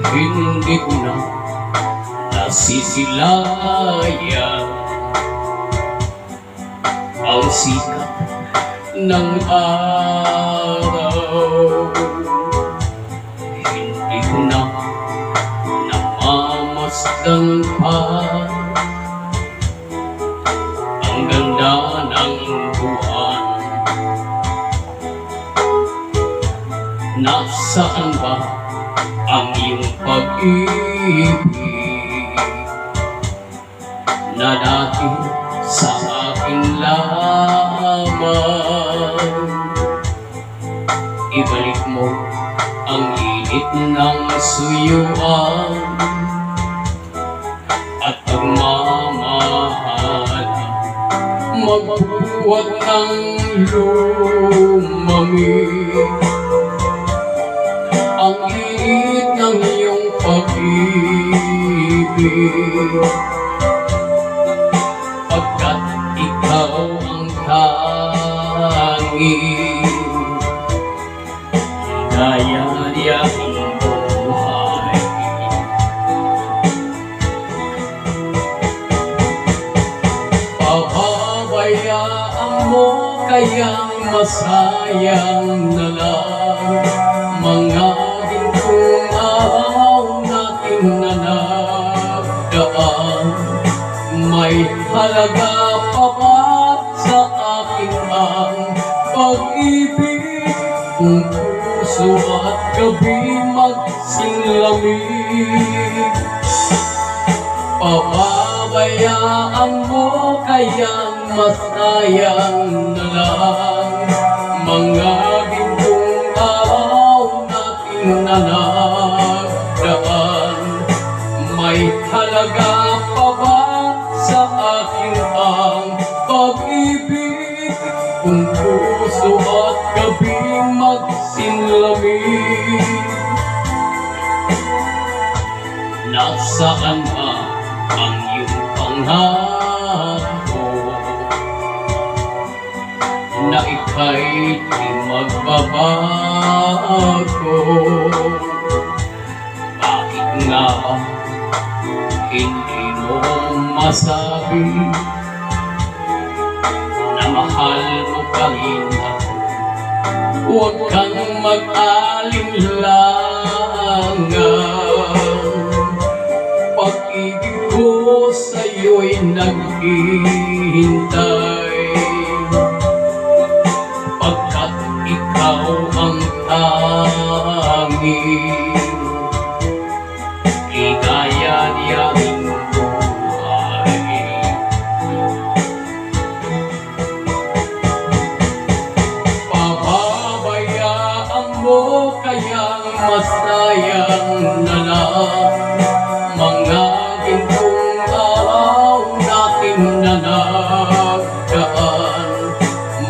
hindi ko na nasisilayan ang sikat ng araw. Hindi ko na namamasdan pa ang ganda ng buwan. Nasaan ba ang iyong pag-ibig na dati sa akin lamang? Ibalik mo ang init ng suyuan at pagmamahalan, magbuwag ng lumamig ang init ng iyong pag-ibig, pagkat ikaw ang tanging daya-dayahing buhay. Pababayaan mo kayang masayang na lang mga gintong araw natin na nagdaan. May halaga pa ba sa akin ang pag-ibig kung puso at gabi magsinlamig? Pababayaan mo kayang masayang na lang mga gintong araw natin na nagdaan. May halaga pa ba sa akin ang pag-ibig kung puso at gabi magsinlamig? Nasaan ba ang iyong pangako na ika'y di magbabago? Bakit nga ba hindi mo masabi na mahal mo pa rin ako? Huwag kang mag-alinlangan, pag-ibig ko sa'yo'y naghihintay, pagkat ikaw ang tanging ligaya-liyahing buhay. Pababayaan mo kayang masayang na lang mga gintong araw natin na nagdaan.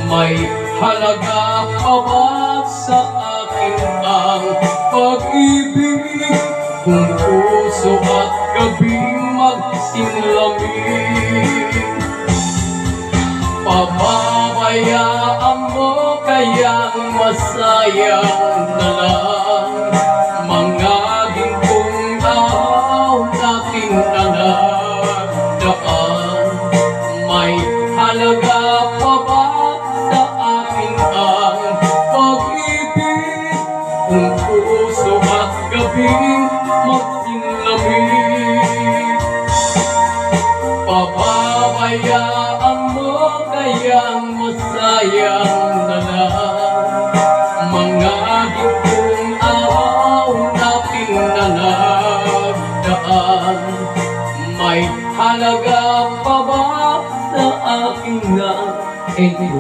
May halaga pa ba sa akin ang pag-ibig kung puso at gabi magsinlamig? Pababayaan mo kayang masayang na lang mga gintong araw natin na nagdaan. May halaga pa ba sa akin ang pag-ibig kung puso at gabi magsinlamig? Pababayaan mo kayang masayang na lang mga gintong araw natin na nagdaan. May halaga pa ba sa akin nga? Thank you.